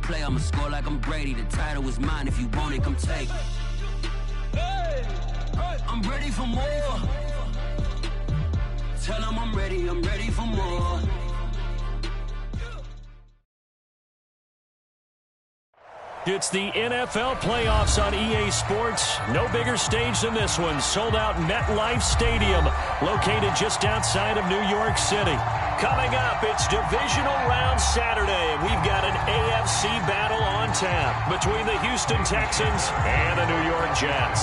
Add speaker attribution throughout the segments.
Speaker 1: play, I'ma score like I'm Brady. The title is mine, if you want it, come take it. I'm ready for more. Tell them I'm ready for more.
Speaker 2: It's the NFL playoffs on EA Sports. No bigger stage than this one. Sold out MetLife Stadium, located just outside of New York City. Coming up, it's divisional round Saturday. We've got an AFC battle on tap between the Houston Texans and the New York Jets.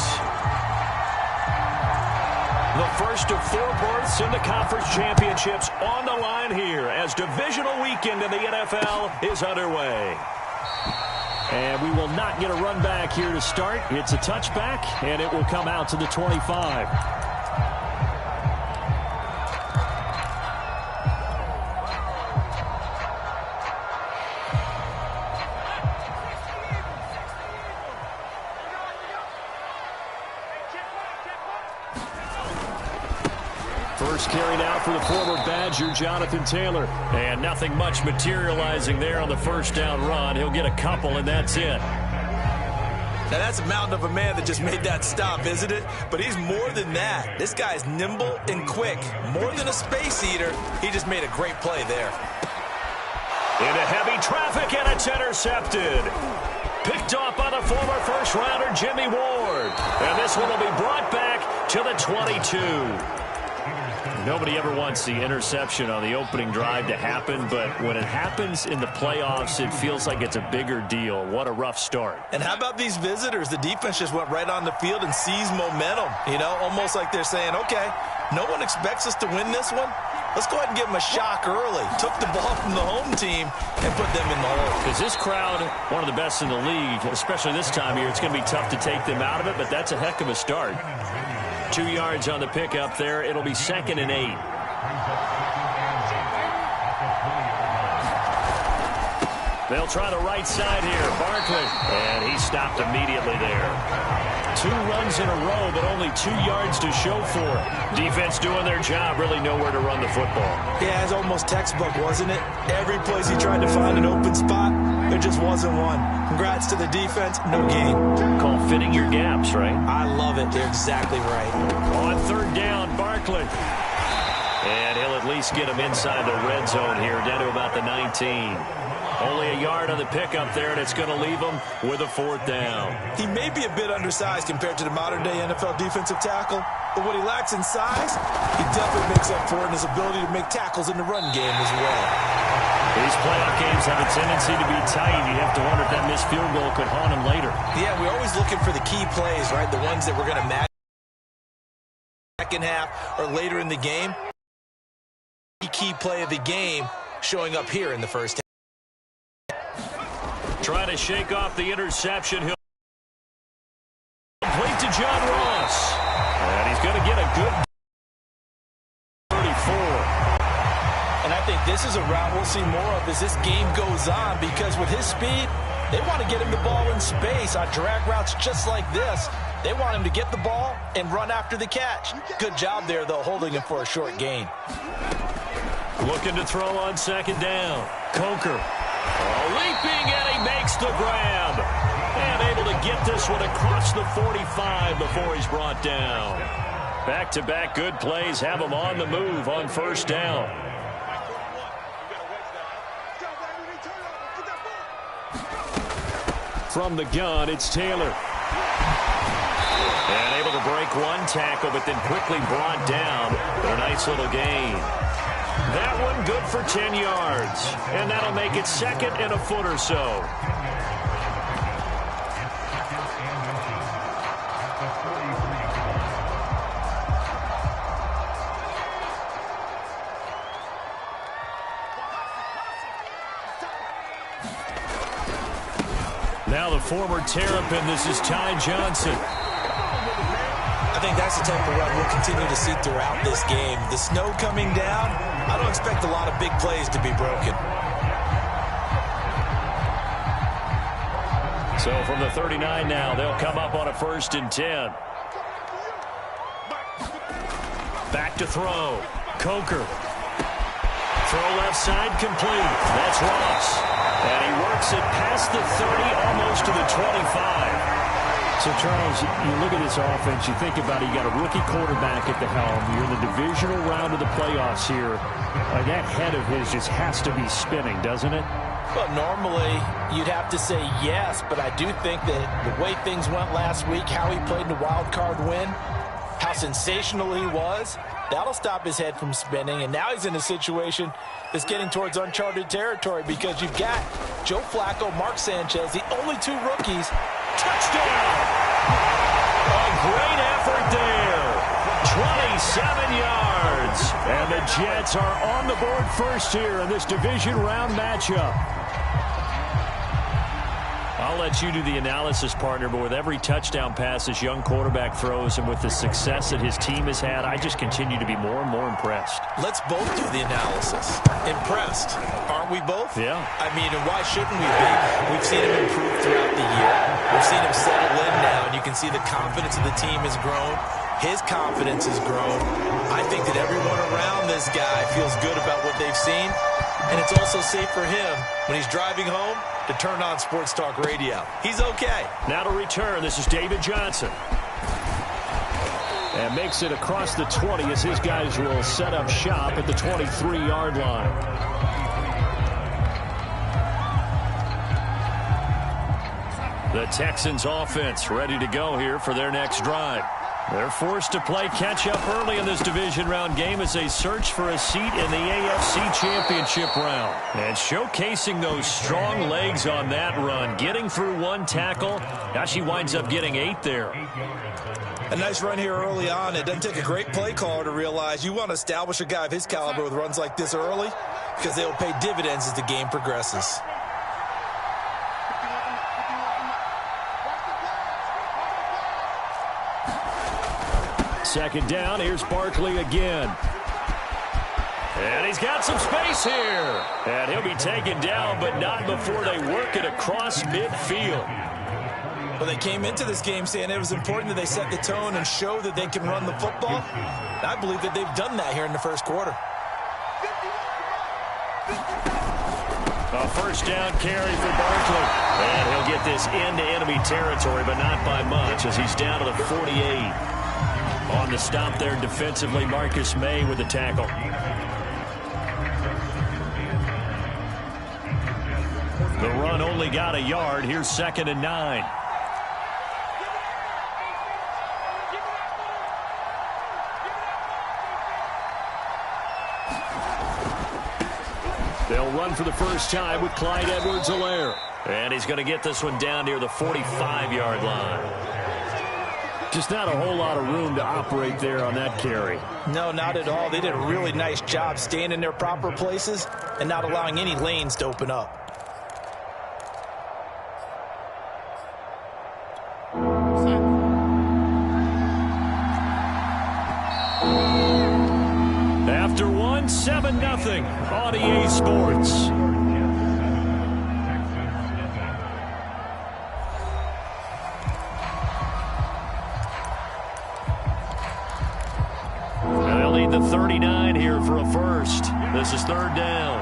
Speaker 2: The first of 4 berths in the conference championships on the line here as divisional weekend in the NFL is underway. And we will not get a run back here to start. It's a touchback, and it will come out to the 25. First carry now for the former Badger, Jonathan Taylor. And nothing much materializing there on the first down run. He'll get a couple, and that's it.
Speaker 3: Now, that's a mountain of a man that just made that stop, isn't it? But he's more than that. This guy's nimble and quick. More than a space eater, he just made a great play there.
Speaker 2: Into heavy traffic, and it's intercepted. Picked off by the former first-rounder, Jimmy Ward. And this one will be brought back to the 22. Nobody ever wants the interception on the opening drive to happen, but when it happens in the playoffs, it feels like it's a bigger deal. What a rough start.
Speaker 3: And how about these visitors? The defense just went right on the field and seized momentum. You know, almost like they're saying, okay, no one expects us to win this one. Let's go ahead and give them a shock early. Took the ball from the home team and put them in the hole.
Speaker 2: Is this crowd one of the best in the league, especially this time of year? It's going to be tough to take them out of it, but that's a heck of a start. 2 yards on the pickup there. It'll be 2nd and 8. They'll try the right side here. Barkley. And he stopped immediately there. 2 runs in a row, but only 2 yards to show for it. Defense doing their job, really nowhere to run the football.
Speaker 3: Yeah, it's almost textbook, wasn't it? Every place he tried to find an open spot, there just wasn't one. Congrats to the defense, no gain.
Speaker 2: Call fitting your gaps, right?
Speaker 3: I love it. You're exactly right.
Speaker 2: On 3rd down, Barkley. And he'll at least get him inside the red zone here, down to about the 19. Only a yard on the pickup there, and it's going to leave him with a 4th down.
Speaker 3: He may be a bit undersized compared to the modern-day NFL defensive tackle, but what he lacks in size, he definitely makes up for it in his ability to make tackles in the run game as well.
Speaker 2: These playoff games have a tendency to be tight. You have to wonder if that missed field goal could haunt him later.
Speaker 3: Yeah, we're always looking for the key plays, right? The ones that we're going to match second half or later in the game. The key play of the game showing up here in the first half.
Speaker 2: Trying to shake off the interception. He'll complete to John Ross. And he's going to get a good 34.
Speaker 3: And I think this is a route we'll see more of as this game goes on, because with his speed, they want to get him the ball in space on drag routes just like this. They want him to get the ball and run after the catch. Good job there, though, holding him for a short gain.
Speaker 2: Looking to throw on 2nd down. Coker. Leaping, and he makes the grab. And able to get this one across the 45 before he's brought down. Back-to-back good plays have him on the move on 1st down. From the gun, it's Taylor. And able to break one tackle, but then quickly brought down. But a nice little gain. That one good for 10 yards. And that'll make it 2nd and a foot or so. Now the former Terrapin, this is Ty Johnson.
Speaker 3: I think that's the type of run we'll continue to see throughout this game. The snow coming down, I don't expect a lot of big plays to be broken.
Speaker 2: So from the 39 now, they'll come up on a 1st and 10. Back to throw. Coker. Throw left side complete. That's Ross. And he works it past the 30, almost to the 25.
Speaker 4: So, Charles, you look at this offense, you think about it, you got a rookie quarterback at the helm. You're in the divisional round of the playoffs here. That head of his just has to be spinning, doesn't it?
Speaker 3: Well, normally you'd have to say yes, but I do think that the way things went last week, how he played in the wild card win, how sensational he was, that'll stop his head from spinning. And now he's in a situation that's getting towards uncharted territory because you've got Joe Flacco, Mark Sanchez, the only two rookies.
Speaker 2: Touchdown! A great effort there. 27 yards. And the Jets are on the board first here in this division round matchup.
Speaker 4: I'll let you do the analysis, partner, but with every touchdown pass this young quarterback throws and with the success that his team has had, I just continue to be more and more impressed.
Speaker 3: Let's both do the analysis. Impressed. Aren't we both?
Speaker 4: Yeah.
Speaker 3: I mean, and why shouldn't we be? We've seen him improve throughout the year. We've seen him settle in now, and you can see the confidence of the team has grown. His confidence has grown. I think that everyone around this guy feels good about what they've seen, and it's also safe for him when he's driving home to turn on Sports Talk Radio. He's okay.
Speaker 2: Now to return, this is David Johnson.
Speaker 4: And makes it across the 20 as his guys will set up shop at the 23-yard line.
Speaker 2: The Texans offense ready to go here for their next drive. They're forced to play catch-up early in this division round game as they search for a seat in the AFC Championship round. And showcasing those strong legs on that run, getting through one tackle. Now she winds up getting 8 there.
Speaker 3: A nice run here early on. It doesn't take a great play caller to realize you want to establish a guy of his caliber with runs like this early because they will pay dividends as the game progresses.
Speaker 2: Second down, here's Barkley again. And he's got some space here. And he'll be taken down, but not before they work it across midfield.
Speaker 3: Well, they came into this game saying it was important that they set the tone and show that they can run the football. I believe that they've done that here in the first quarter.
Speaker 2: A first down carry for Barkley. And he'll get this into enemy territory, but not by much as he's down to the 48. On the stop there defensively, Marcus May with the tackle. The run only got a yard. Here's 2nd and 9. They'll run for the first time with Clyde Edwards-Helaire. And he's going to get this one down near the 45-yard line. Just not a whole lot of room to operate there on that carry.
Speaker 3: No, not at all. They did a really nice job staying in their proper places and not allowing any lanes to open up.
Speaker 2: After one, 7-0 on EA Sports. The 39 here for a first. This is 3rd down.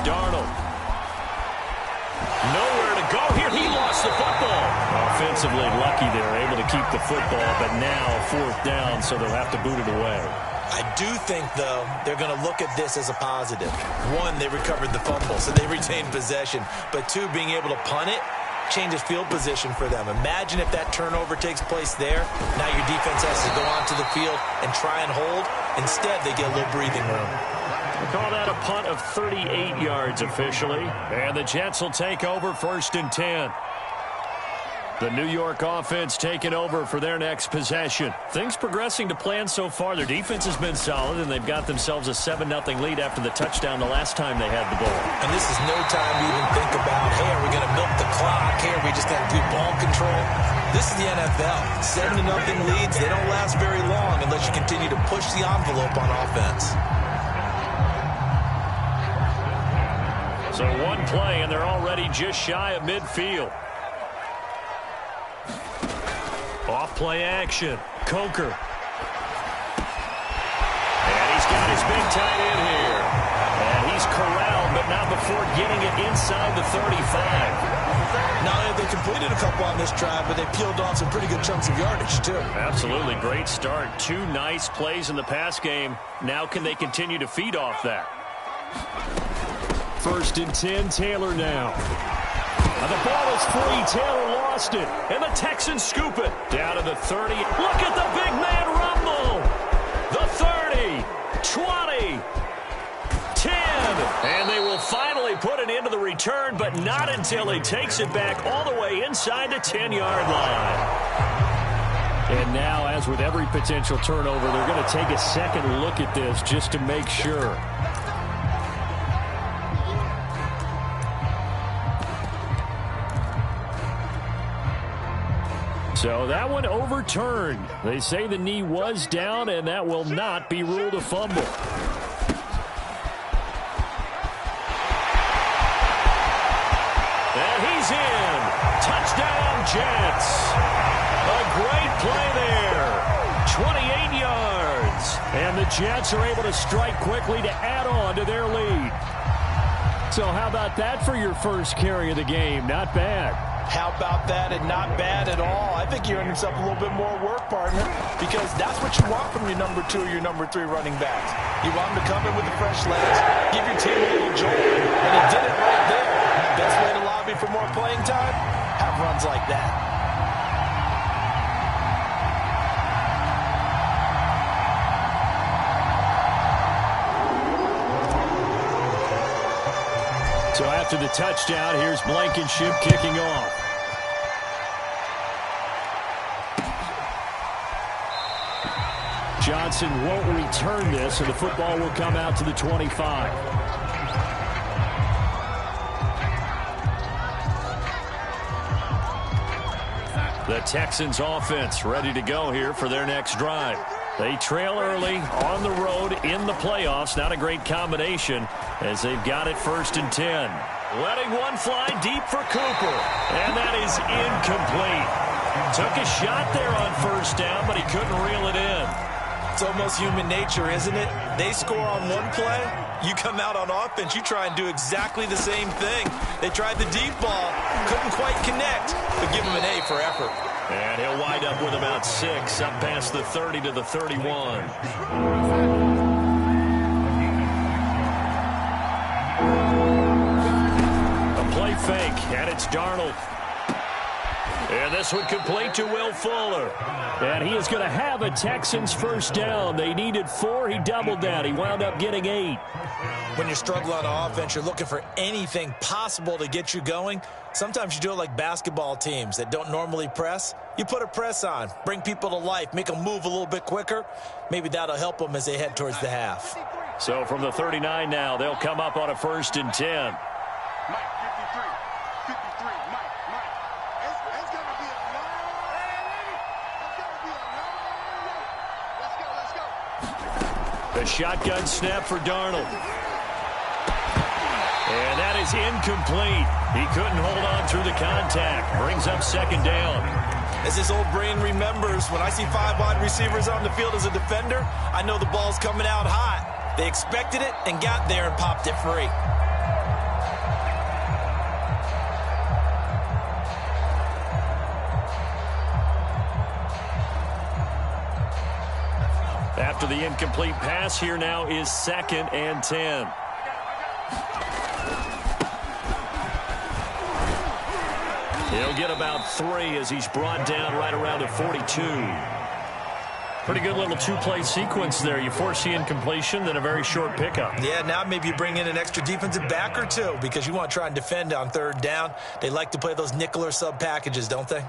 Speaker 2: Darnold. Nowhere to go here. He lost the football. Offensively lucky they're able to keep the football, but now 4th down, so they'll have to boot it away.
Speaker 3: I do think, though, they're going to look at this as a positive. One, they recovered the fumble, so they retained possession. But two, being able to punt it changes field position for them. Imagine if that turnover takes place there. Now your defense has to go onto the field and try and hold. Instead, they get a little breathing room.
Speaker 2: We call that a punt of 38 yards officially. And the Jets will take over 1st and 10. The New York offense taking over for their next possession. Things progressing to plan so far. Their defense has been solid, and they've got themselves a 7-0 lead after the touchdown the last time they had the ball.
Speaker 3: And this is no time to even think about, hey, are we going to milk the clock? Hey, are we just going to do ball control? This is the NFL. 7-0 leads, they don't last very long unless you continue to push the envelope on offense.
Speaker 2: So one play, and they're already just shy of midfield. Off play action. Coker. big tight end here. And he's corralled, but not before getting it inside the 35.
Speaker 3: Not only they completed a couple on this drive, but they peeled off some pretty good chunks of yardage, too.
Speaker 2: Absolutely. Great start. 2 nice plays in the pass game. Now can they continue to feed off that?
Speaker 4: 1st and 10, Taylor now. The ball is free. Taylor lost it.
Speaker 2: And the Texans scoop it. Down to the 30. Look at the big man rumble. The 30, 20, 10. And they will finally put an end to the return, but not until he takes it back all the way inside the 10-yard line.
Speaker 4: And now, as with every potential turnover, they're going to take a second look at this just to make sure. So that one overturned. They say the knee was down, and that will not be ruled a fumble.
Speaker 2: And he's in. Touchdown, Jets. A great play there. 28 yards.
Speaker 4: And the Jets are able to strike quickly to add on to their lead. So how about that for your first carry of the game? Not bad.
Speaker 3: How about that, and not bad at all. I think you earned yourself a little bit more work, partner, because that's what you want from your number 2 or your number 3 running backs. You want them to come in with the fresh legs, give your team a little jolt, and he did it right there. Best way to lobby for more playing time? Have runs like that.
Speaker 4: So after the touchdown, here's Blankenship kicking off. Johnson won't return this, and the football will come out to the 25. The Texans offense ready to go here for their next drive. They trail early on the road in the playoffs. Not a great combination as they've got it 1st and 10.
Speaker 2: Letting one fly deep for Cooper. And that is incomplete. Took a shot there on 1st down, but he couldn't reel it in.
Speaker 3: It's almost human nature, isn't it? They score on one play. You come out on offense, you try and do exactly the same thing. They tried the deep ball, couldn't quite connect, but give him an A for effort.
Speaker 2: And he'll wind up with about 6, up past the 30 to the 31. A play fake, and it's Darnold. And this one complete to Will Fuller.
Speaker 4: And he is going to have a Texans 1st down. They needed 4. He doubled that. He wound up getting 8.
Speaker 3: When you're struggling on offense, you're looking for anything possible to get you going. Sometimes you do it like basketball teams that don't normally press. You put a press on, bring people to life, make them move a little bit quicker. Maybe that'll help them as they head towards the half.
Speaker 2: So from the 39 now, they'll come up on a 1st and 10. The shotgun snap for Darnold. And that is incomplete. He couldn't hold on through the contact. Brings up 2nd down.
Speaker 3: As his old brain remembers, when I see 5 wide receivers on the field as a defender, I know the ball's coming out hot. They expected it and got there and popped it free.
Speaker 2: After the incomplete pass, here now is 2nd and 10. He'll get about 3 as he's brought down right around the 42. Pretty good little 2-play sequence there. You force the incompletion, then a very short pickup.
Speaker 3: Yeah, now maybe you bring in an extra defensive back or 2 because you want to try and defend on 3rd down. They like to play those nickel or sub packages, don't they?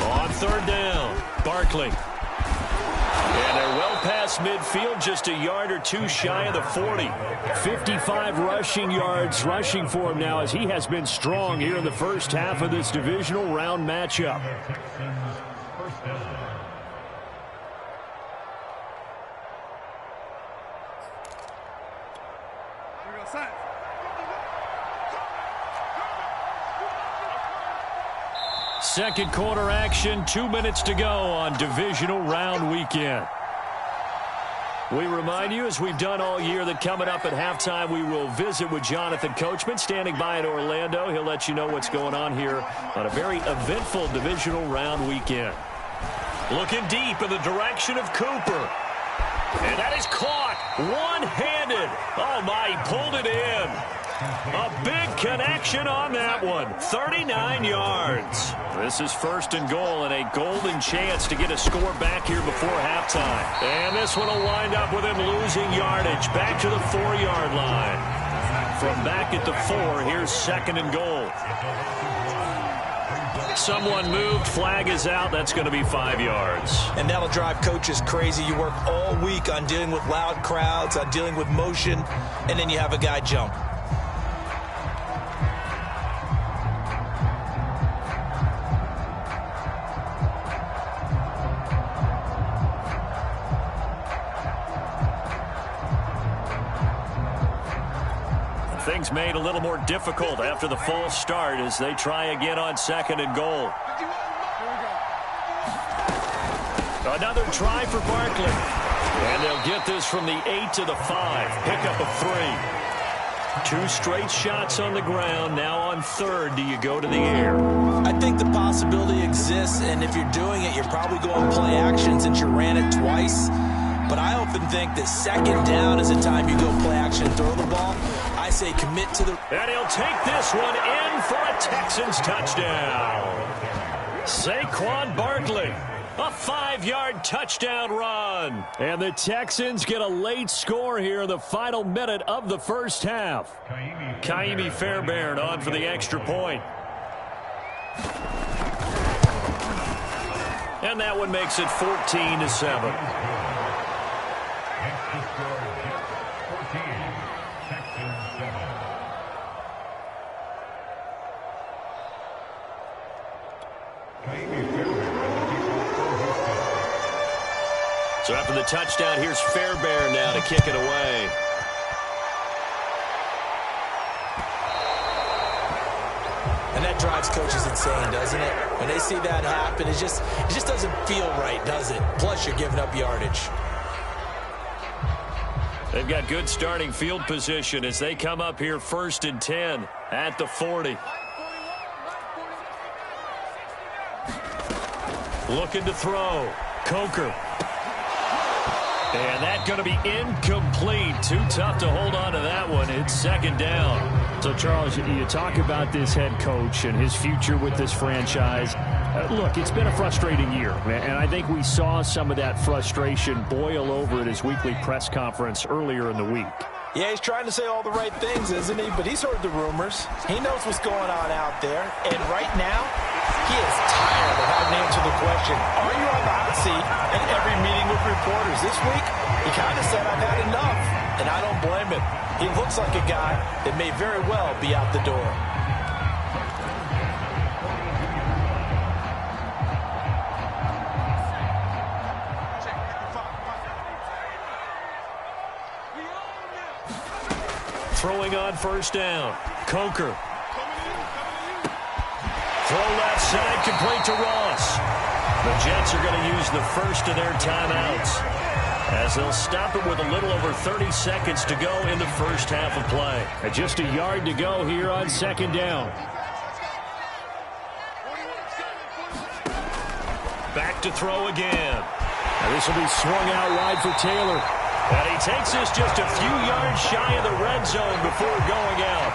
Speaker 2: On 3rd down, Barkley. And they're well past midfield, just a yard or 2 shy of the 40.
Speaker 4: 55 rushing yards rushing for him now as he has been strong here in the first half of this divisional round matchup. Second quarter action, 2 minutes to go on divisional round weekend. We remind you, as we've done all year, that coming up at halftime, we will visit with Jonathan Coachman, standing by in Orlando. He'll let you know what's going on here on a very eventful divisional round weekend. Looking deep in the direction of Cooper. And that is caught one-handed. Oh, my, he pulled it in. A big connection on that one. 39 yards. This is first and goal and a golden chance to get a score back here before halftime. And this one will wind up with him losing yardage. Back to the 4-yard line. From back at the 4, here's second and goal. Someone moved. Flag is out. That's going to be 5 yards.
Speaker 3: And that'll drive coaches crazy. You work all week on dealing with loud crowds, on dealing with motion, and then you have a guy jump.
Speaker 4: Things made a little more difficult after the false start as they try again on second and goal. Another try for Barkley. And they'll get this from the 8 to the 5. Pickup of 3. 2 straight shots on the ground. Now on third, do you go to the air?
Speaker 3: I think the possibility exists, and if you're doing it, you're probably going play action since you ran it twice. But I often think that second down is a time you go play action and throw the ball. I say commit to the...
Speaker 4: And he'll take this one in for a Texans touchdown. Saquon Barkley. A 5-yard touchdown run. And the Texans get a late score here in the final minute of the first half. Kaimi Fairbairn on for the extra point. And that one makes it 14-7. So after the touchdown, here's Fairbairn now to kick it away.
Speaker 3: And that drives coaches insane, doesn't it? When they see that happen, it just doesn't feel right, does it? Plus, you're giving up yardage.
Speaker 4: They've got good starting field position as they come up here first and 10 at the 40. Looking to throw. Coker. And that's going to be incomplete. Too tough to hold on to that one. It's second down.
Speaker 5: So, Charles, you talk about this head coach and his future with this franchise. Look, it's been a frustrating year, and I think we saw some of that frustration boil over at his weekly press conference earlier in the week.
Speaker 3: Yeah, he's trying to say all the right things, isn't he? But he's heard the rumors. He knows what's going on out there. And right now, he is tired of having to answer the question, are you on the hot seat? In every meeting with reporters this week, he kind of said, I've had enough. And I don't blame him. He looks like a guy that may very well be out the door.
Speaker 4: Throwing on first down. Coker. Throw left side, complete to Ross. The Jets are going to use the first of their timeouts as they'll stop it with a little over 30 seconds to go in the first half of play.
Speaker 5: And just a yard to go here on second down.
Speaker 4: Back to throw again.
Speaker 5: Now this will be swung out wide for Taylor.
Speaker 4: And he takes this just a few yards shy of the red zone before going out.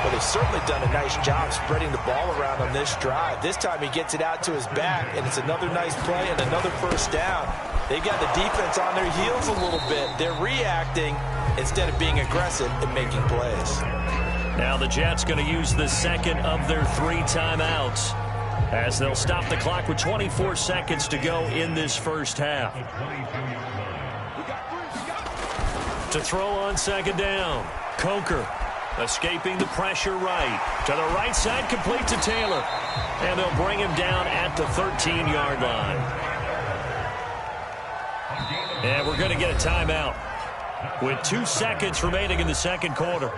Speaker 3: Well, they've certainly done a nice job spreading the ball around on this drive. This time he gets it out to his back, and it's another nice play and another first down. They've got the defense on their heels a little bit. They're reacting instead of being aggressive and making plays.
Speaker 4: Now the Jets going to use the second of their 3 timeouts as they'll stop the clock with 24 seconds to go in this first half. To throw on second down. Coker escaping the pressure right. To the right side, complete to Taylor. And they'll bring him down at the 13-yard line. And we're going to get a timeout with 2 seconds remaining in the second quarter.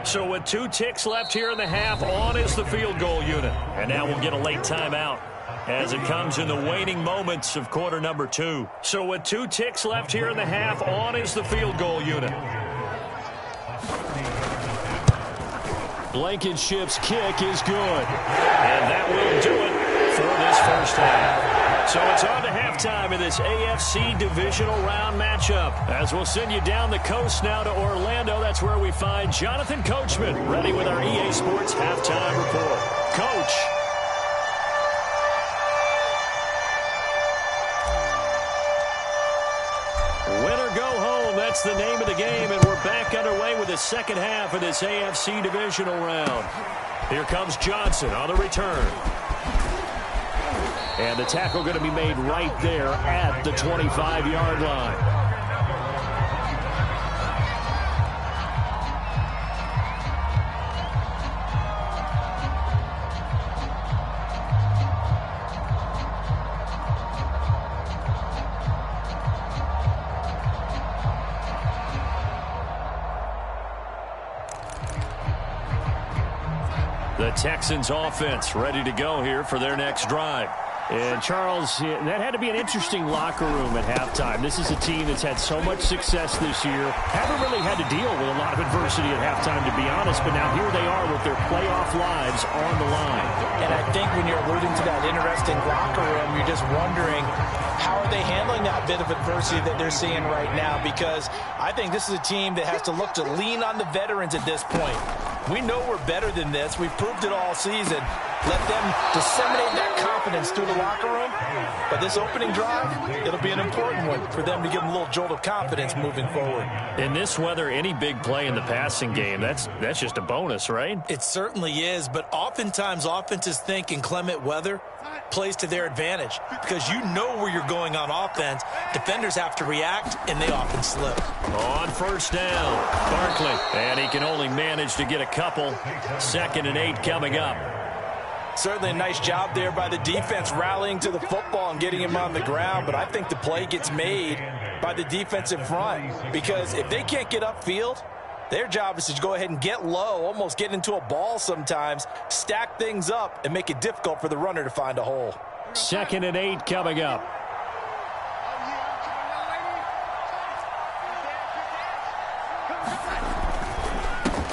Speaker 4: So with 2 ticks left here in the half, on is the field goal unit. And now we'll get a late timeout as it comes in the waning moments of quarter number 2. So with 2 ticks left here in the half, on is the field goal unit.
Speaker 5: Blankenship's kick is good.
Speaker 4: And that will do it for this first half. So it's on to halftime in this AFC divisional round matchup. As we'll send you down the coast now to Orlando. That's where we find Jonathan Coachman ready with our EA Sports halftime report. Coach. Win or go home, that's the name of the game, and we're back underway with the second half of this AFC divisional round. Here comes Johnson on the return. And the tackle going to be made right there at the 25-yard line. The Texans offense ready to go here for their next drive. And, Charles, that had to be an interesting locker room at halftime. This is a team that's had so much success this year. Haven't really had to deal with a lot of adversity at halftime, to be honest. But now here they are with their playoff lives on the line.
Speaker 3: And I think when you're alluding to that interesting locker room, you're just wondering, how are they handling that bit of adversity that they're seeing right now? Because I think this is a team that has to look to lean on the veterans at this point. We know we're better than this. We've proved it all season. Let them disseminate that confidence through the locker room. But this opening drive, it'll be an important one for them to give them a little jolt of confidence moving forward.
Speaker 4: In this weather, any big play in the passing game, that's just a bonus, right?
Speaker 3: It certainly is, but oftentimes offenses think inclement weather plays to their advantage because you know where you're going on offense. Defenders have to react, and they often slip.
Speaker 4: On first down, Barkley. And he can only manage to get a couple. 2nd and 8 coming up.
Speaker 3: Certainly a nice job there by the defense rallying to the football and getting him on the ground, but I think the play gets made by the defensive front because if they can't get upfield, their job is to go ahead and get low, almost get into a ball sometimes, stack things up, and make it difficult for the runner to find a hole.
Speaker 5: 2nd and 8 coming up.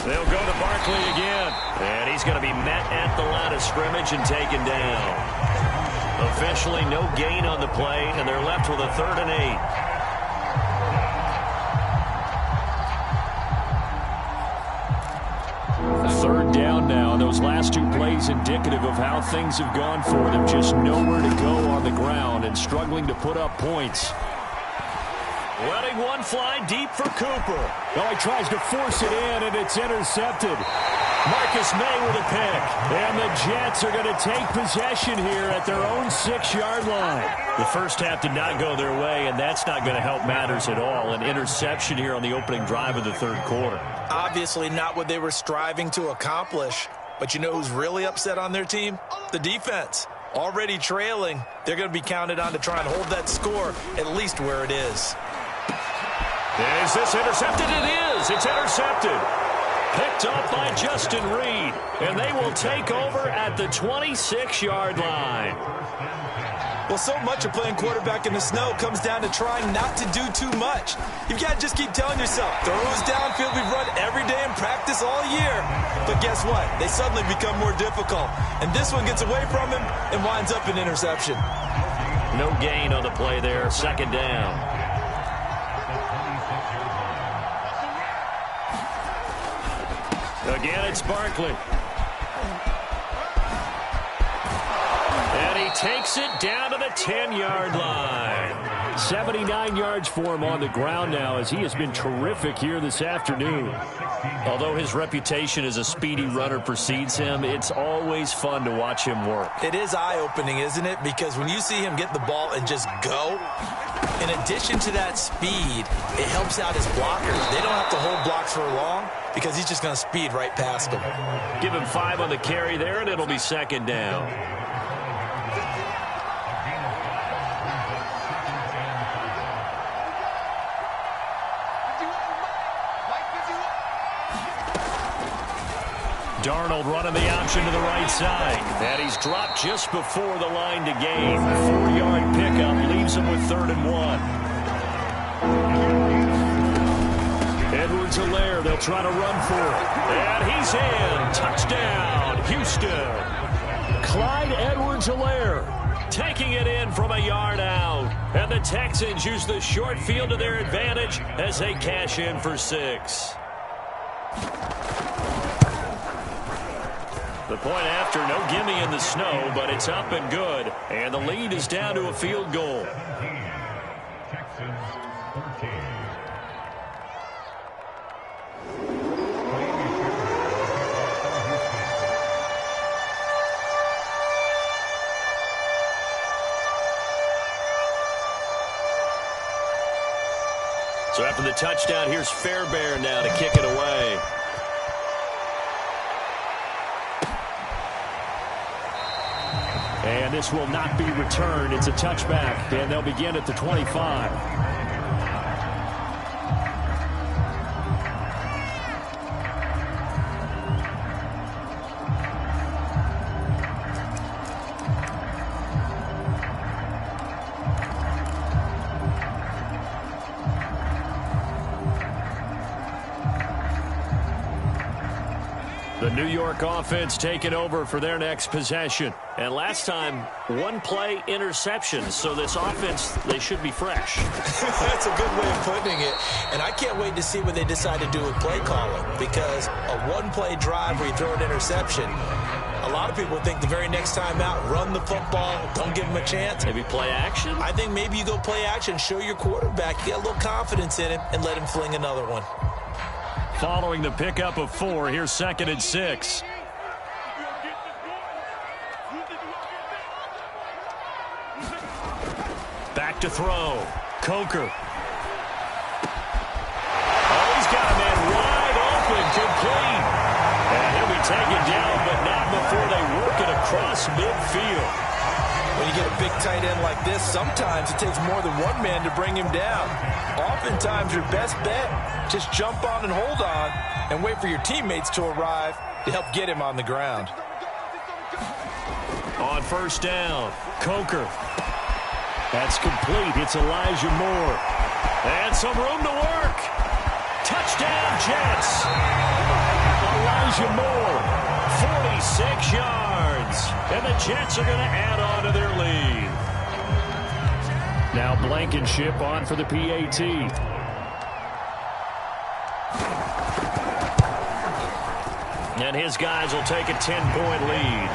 Speaker 4: They'll go to Barkley again. And he's going to be met at the line of scrimmage and taken down. Officially no gain on the play, and they're left with a 3rd and 8.
Speaker 5: Third down now, and those last 2 plays indicative of how things have gone for them. Just nowhere to go on the ground and struggling to put up points.
Speaker 4: Letting one fly deep for Cooper.
Speaker 5: Oh, he tries to force it in, and it's intercepted.
Speaker 4: Marcus May with a pick.
Speaker 5: And the Jets are going to take possession here at their own 6-yard line.
Speaker 4: The first half did not go their way, and that's not going to help matters at all. An interception here on the opening drive of the 3rd quarter.
Speaker 3: Obviously not what they were striving to accomplish. But you know who's really upset on their team? The defense. Already trailing, they're going to be counted on to try and hold that score at least where it is.
Speaker 4: Is this intercepted? It is. It's intercepted. Picked up by Justin Reed. And they will take over at the 26-yard line.
Speaker 3: Well, so much of playing quarterback in the snow comes down to trying not to do too much. You've got to just keep telling yourself, throws downfield we've run every day in practice all year. But guess what? They suddenly become more difficult. And this one gets away from him and winds up an interception.
Speaker 4: No gain on the play there. 2nd down. Again, it's Barkley. And he takes it down to the 10-yard line.
Speaker 5: 79 yards for him on the ground now as he has been terrific here this afternoon.
Speaker 4: Although his reputation as a speedy runner precedes him, it's always fun to watch him work.
Speaker 3: It is eye-opening, isn't it? Because when you see him get the ball and just go, in addition to that speed, it helps out his blockers. They don't have to hold blocks for long because he's just going to speed right past them.
Speaker 4: Give him 5 on the carry there, and it'll be 2nd down. Darnold running the option to the right side. And he's dropped just before the line to gain. 4-yard pickup leaves him with 3rd and 1. Edwards-Helaire, they'll try to run for it. And he's in. Touchdown, Houston. Clyde Edwards-Helaire taking it in from a yard out. And the Texans use the short field to their advantage as they cash in for 6. The point after, no gimme in the snow, but it's up and good. And the lead is down to a field goal. So after the touchdown, here's Fairbairn now to kick it away.
Speaker 5: And this will not be returned. It's a touchback, and they'll begin at the 25.
Speaker 4: The New York offense taking over for their next possession. And last time, 1-play interception. So this offense, they should be fresh.
Speaker 3: That's a good way of putting it. And I can't wait to see what they decide to do with play calling. Because a 1-play drive where you throw an interception, a lot of people think the very next time out, run the football, don't give him a chance.
Speaker 4: Maybe play action?
Speaker 3: I think maybe you go play action, show your quarterback, get a little confidence in him, and let him fling another one.
Speaker 4: Following the pickup of 4, here's 2nd and 6. Back to throw. Coker. Oh, he's got a man wide open, complete. And he'll be taken down, but not before they work it across midfield.
Speaker 3: When you get a big tight end like this, sometimes it takes more than one man to bring him down. Oftentimes, your best bet, just jump on and hold on and wait for your teammates to arrive to help get him on the ground.
Speaker 4: On 1st down, Coker. That's complete. It's Elijah Moore. And some room to work. Touchdown, Jets. Elijah Moore, 46 yards. And the Jets are going to add on to their lead. Now Blankenship on for the PAT. And his guys will take a 10-point lead.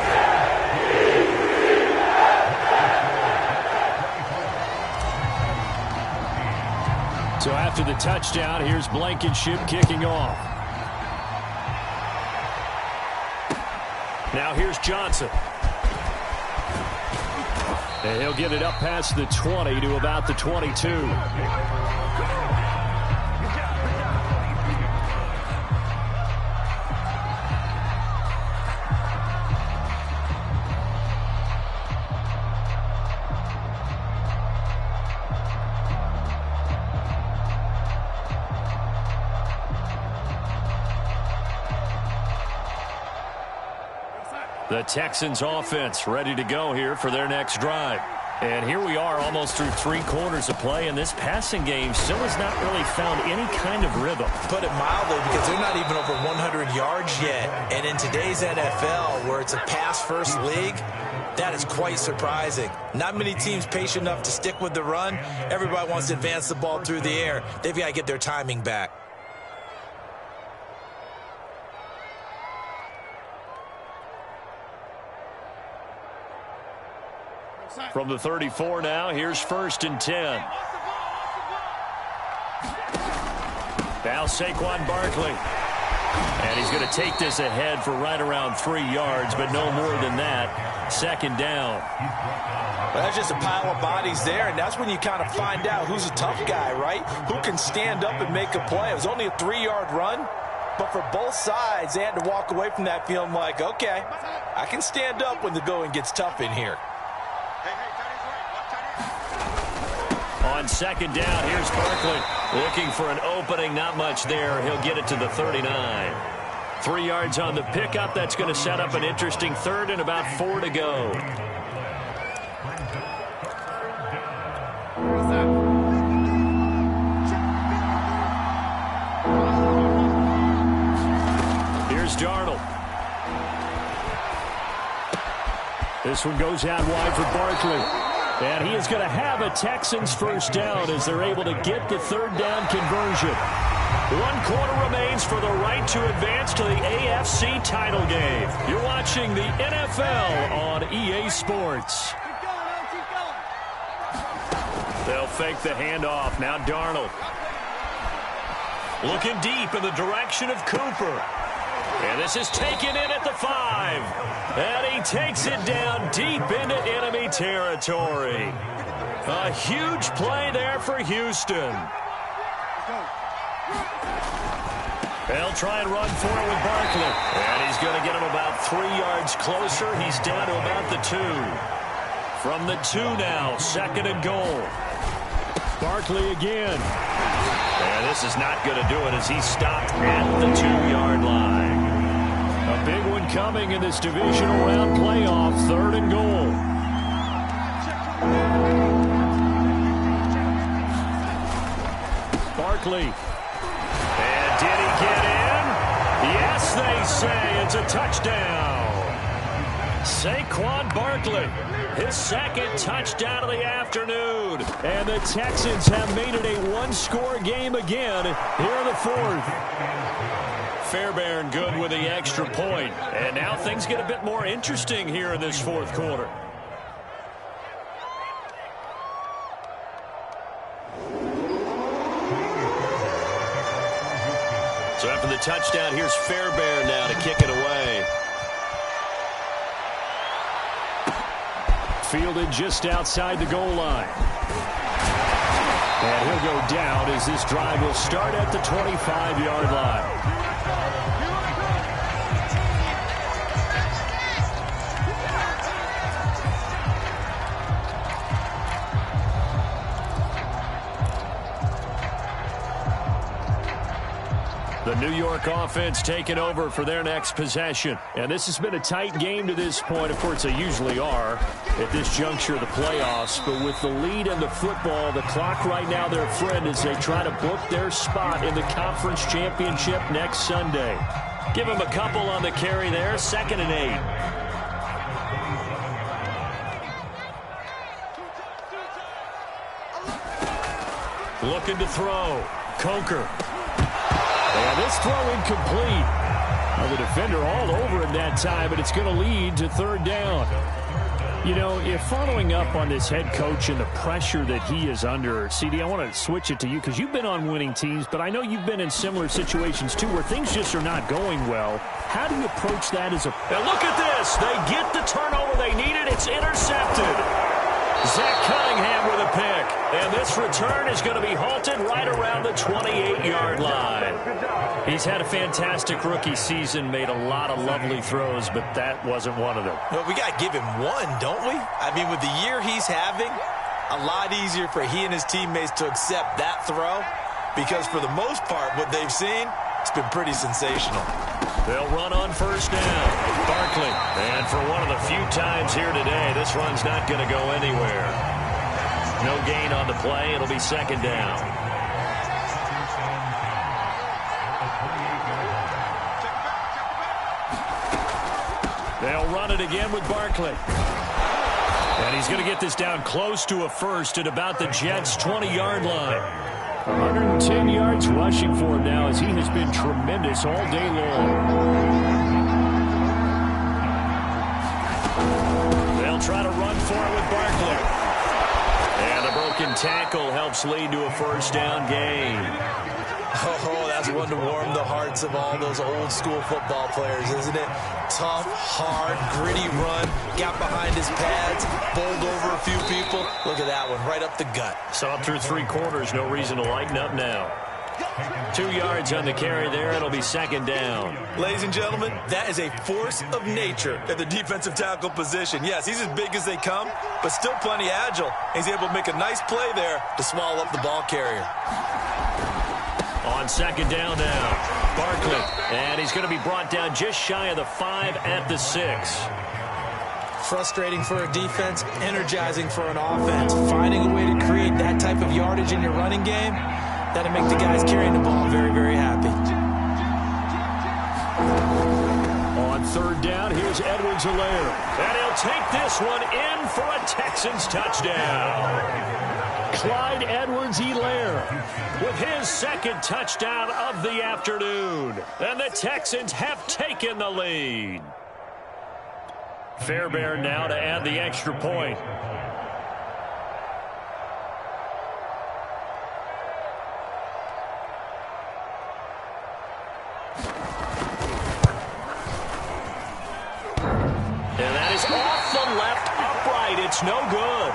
Speaker 4: So after the touchdown, here's Blankenship kicking off. Now here's Johnson. And he'll get it up past the 20 to about the 22. The Texans offense ready to go here for their next drive. And here we are almost through 3 quarters of play, and this passing game still has not really found any kind of rhythm.
Speaker 3: Put it mildly, because they're not even over 100 yards yet. And in today's NFL, where it's a pass-first league, that is quite surprising. Not many teams patient enough to stick with the run. Everybody wants to advance the ball through the air. They've got to get their timing back.
Speaker 4: From the 34 now, here's 1st and 10. Now Saquon Barkley. And he's going to take this ahead for right around 3 yards, but no more than that. 2nd down.
Speaker 3: Well, that's just a pile of bodies there, and that's when you kind of find out who's a tough guy, right? Who can stand up and make a play. It was only a 3-yard run, but for both sides, they had to walk away from that feeling like, okay, I can stand up when the going gets tough in here.
Speaker 4: On 2nd down, here's Barkley looking for an opening. Not much there. He'll get it to the 39. 3 yards on the pickup. That's going to set up an interesting third and about 4 to go. Here's Darnold. This one goes out wide for Barkley. And he is going to have a Texans first down as they're able to get the third down conversion. 1 quarter remains for the right to advance to the AFC title game. You're watching the NFL on EA Sports. They'll fake the handoff. Now Darnold. Looking deep in the direction of Cooper. And this is taken in at the 5. And he takes it down deep into enemy territory. A huge play there for Houston. They'll try and run for it with Barkley. And he's going to get him about 3 yards closer. He's down to about the 2. From the 2 now, 2nd and goal. Barkley again. And this is not going to do it as he's stopped at the 2-yard line. A big one coming in this divisional round playoff, 3rd and goal. Barkley. And did he get in? Yes, they say it's a touchdown. Saquon Barkley, his 2nd touchdown of the afternoon. And the Texans have made it a 1-score game again here in the 4th. Fairbairn good with the extra point. And now things get a bit more interesting here in this 4th quarter. So after the touchdown, here's Fairbairn now to kick it away. Fielded just outside the goal line. And he'll go down as this drive will start at the 25-yard line. The New York offense taking over for their next possession. And this has been a tight game to this point. Of course, they usually are at this juncture of the playoffs. But with the lead in the football, the clock right now their friend as they try to book their spot in the conference championship next Sunday. Give them a couple on the carry there. 2nd and 8. Looking to throw. Coker. And this throw incomplete. Well, the defender all over him that time, but it's going to lead to 3rd down. You know, if following up on this head coach and the pressure that he is under, CD, I want to switch it to you because you've been on winning teams, but I know you've been in similar situations too where things just are not going well. How do you approach that as a... And look at this. They get the turnover they needed. It's intercepted. Zach Cunningham with a pick. And this return is going to be halted right around the 28-yard line. He's had a fantastic rookie season, made a lot of lovely throws, but that wasn't one of them.
Speaker 3: Well, we got to give him one, don't we? I mean, with the year he's having, a lot easier for he and his teammates to accept that throw because for the most part, what they've seen, it's been pretty sensational.
Speaker 4: They'll run on 1st down. Barkley. And for one of the few times here today, this run's not going to go anywhere. No gain on the play. It'll be 2nd down. They'll run it again with Barkley. And he's going to get this down close to a 1st at about the Jets' 20-yard line. 110 yards rushing for him now as he has been tremendous all day long. They'll try to run for it with Barkley. And a broken tackle helps lead to a 1st down gain.
Speaker 3: Oh, that's one to warm the hearts of all those old school football players, isn't it? Tough, hard, gritty run. Got behind his pads, bowled over a few people. Look at that one, right up the gut.
Speaker 4: Saw through 3 quarters, no reason to lighten up now. 2 yards on the carry there. It'll be 2nd down.
Speaker 3: Ladies and gentlemen, that is a force of nature at the defensive tackle position. Yes, he's as big as they come, but still plenty agile. He's able to make a nice play there to swallow up the ball carrier.
Speaker 4: On 2nd down now, Barkley. And he's going to be brought down just shy of the 5 at the 6.
Speaker 3: Frustrating for a defense, energizing for an offense. Finding a way to create that type of yardage in your running game, that'll make the guys carrying the ball very, very happy.
Speaker 5: On third down, here's Edwards-Helaire.
Speaker 4: And he'll take this one in for a Texans touchdown.
Speaker 5: Clyde Edwards-Helaire
Speaker 4: with his second touchdown of the afternoon. And the Texans have taken the lead. Fairbairn now to add the extra point. And that is off the left upright. It's no good.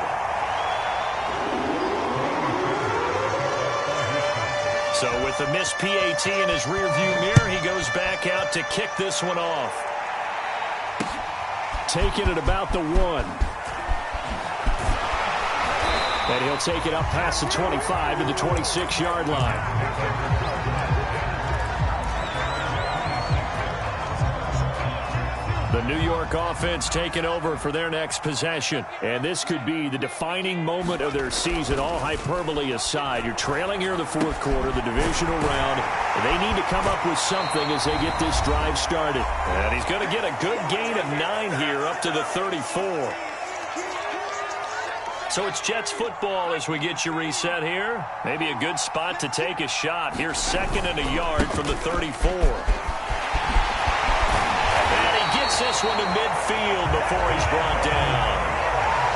Speaker 4: So with the missed PAT in his rearview mirror, he goes back out to kick this one off.
Speaker 5: Taking it about the 1. And he'll take it up past the 25 to the 26-yard line.
Speaker 4: The New York offense taking over for their next possession.
Speaker 5: And this could be the defining moment of their season, all hyperbole aside. You're trailing here in the fourth quarter, the divisional round. And they need to come up with something as they get this drive started.
Speaker 4: And he's going to get a good gain of 9 here up to the 34. So it's Jets football as we get you reset here. Maybe a good spot to take a shot. Here's 2nd and a yard from the 34. Gets this one to midfield before he's brought down.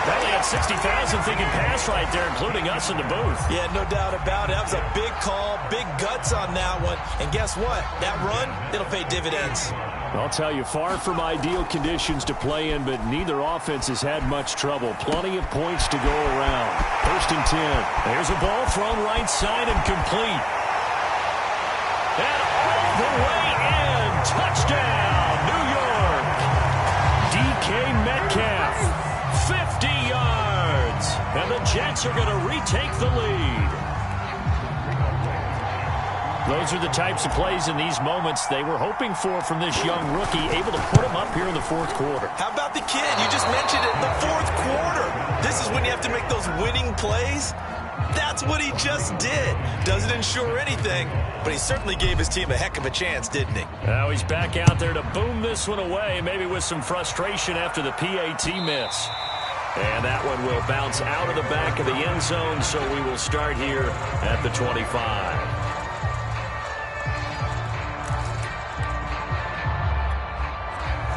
Speaker 4: Probably had 60,000 thinking pass right there, including us in the booth.
Speaker 3: Yeah, no doubt about it. That was a big call, big guts on that one. And guess what? That run, it'll pay dividends.
Speaker 5: I'll tell you, far from ideal conditions to play in, but neither offense has had much trouble. Plenty of points to go around. 1st and 10.
Speaker 4: There's a ball thrown right side and complete. And all the way in. Touchdown, New York. DK Metcalf, 50 yards. And the Jets are going to retake the lead. Those are the types of plays in these moments they were hoping for from this young rookie, able to put him up here in the fourth quarter.
Speaker 3: How about the kid? You just mentioned it, the fourth quarter. This is when you have to make those winning plays. That's what he just did. Doesn't ensure anything, but he certainly gave his team a heck of a chance, didn't he?
Speaker 4: Now he's back out there to boom this one away, maybe with some frustration after the PAT miss. And that one will bounce out of the back of the end zone, so we will start here at the 25.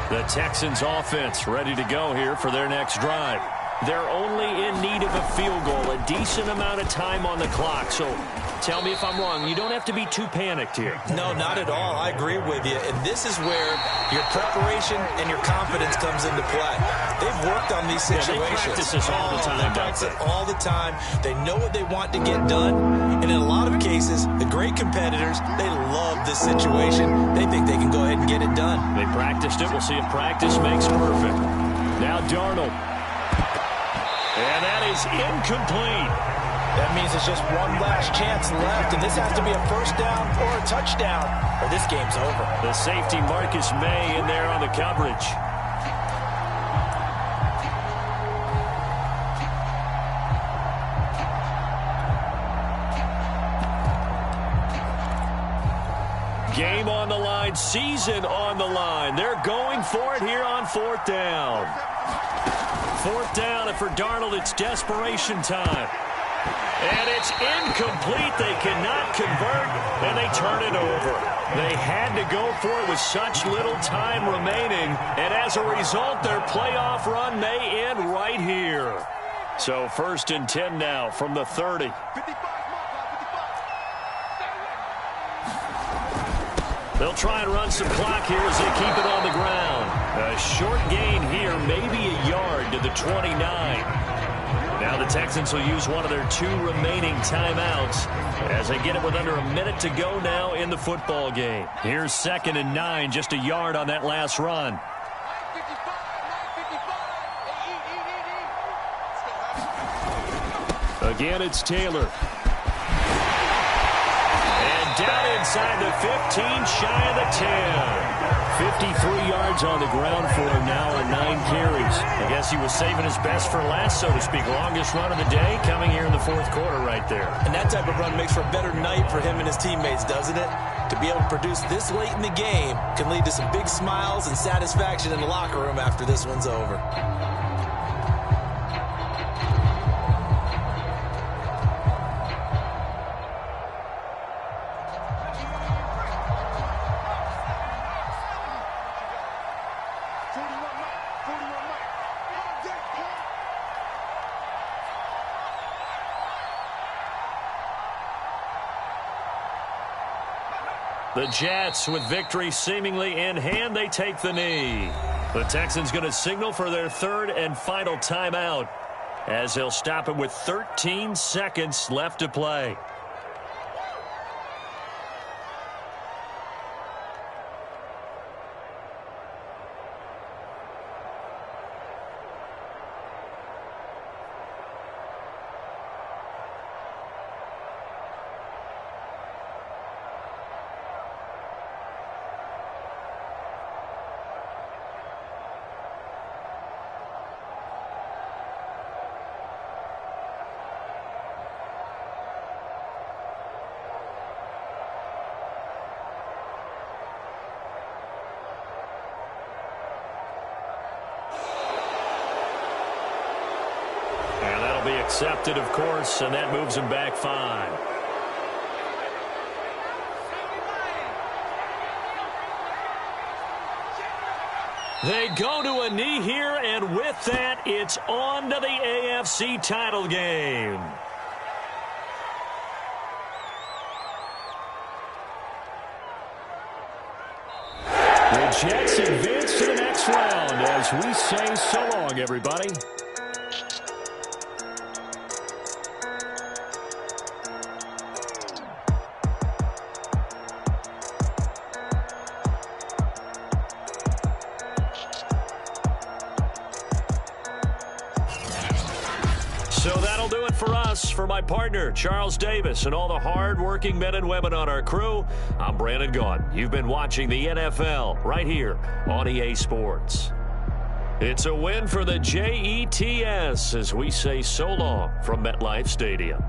Speaker 4: The Texans offense ready to go here for their next drive. They're only in need of a field goal, a decent amount of time on the clock. So tell me if I'm wrong. You don't have to be too panicked here.
Speaker 3: No, not at all. I agree with you. And this is where your preparation and your confidence comes into play. They've worked on these situations.
Speaker 4: Yeah, they practice this all the time.
Speaker 3: They practice it all the time. They know what they want to get done. And in a lot of cases, the great competitors, they love this situation. They think they can go ahead and get it done.
Speaker 4: They practiced it. We'll see if practice makes perfect.
Speaker 5: Now Darnold.
Speaker 4: And that is incomplete.
Speaker 3: That means there's just one last chance left, and this has to be a first down or a touchdown, or this game's over.
Speaker 4: The safety Marcus May in there on the coverage. Game on the line, season on the line. They're going for it here on 4th down. 4th down, and for Darnold, it's desperation time. And it's incomplete. They cannot convert, and they turn it over. They had to go for it with such little time remaining, and as a result, their playoff run may end right here. So 1st and 10 now from the 30. They'll try and run some clock here as they keep it on the ground. A short gain here, maybe a yard to the 29. Now the Texans will use one of their 2 remaining timeouts as they get it with under a minute to go now in the football game. Here's 2nd and 9, just a yard on that last run.
Speaker 5: Again, it's Taylor.
Speaker 4: And down inside the 15, shy of the 10. 53 yards on the ground for him now on 9 carries. I guess he was saving his best for last, so to speak. Longest run of the day coming here in the fourth quarter right there.
Speaker 3: And that type of run makes for a better night for him and his teammates, doesn't it? To be able to produce this late in the game can lead to some big smiles and satisfaction in the locker room after this one's over.
Speaker 4: The Jets, with victory seemingly in hand, they take the knee. The Texans going to signal for their third and final timeout as they'll stop it with 13 seconds left to play. Be accepted, of course, and that moves him back 5. They go to a knee here, and with that, it's on to the AFC title game. The Jets advance to the next round as we say so long, everybody. So that'll do it for us. For my partner, Charles Davis, and all the hard-working men and women on our crew, I'm Brandon Gaudin. You've been watching the NFL right here on EA Sports. It's a win for the Jets as we say so long from MetLife Stadium.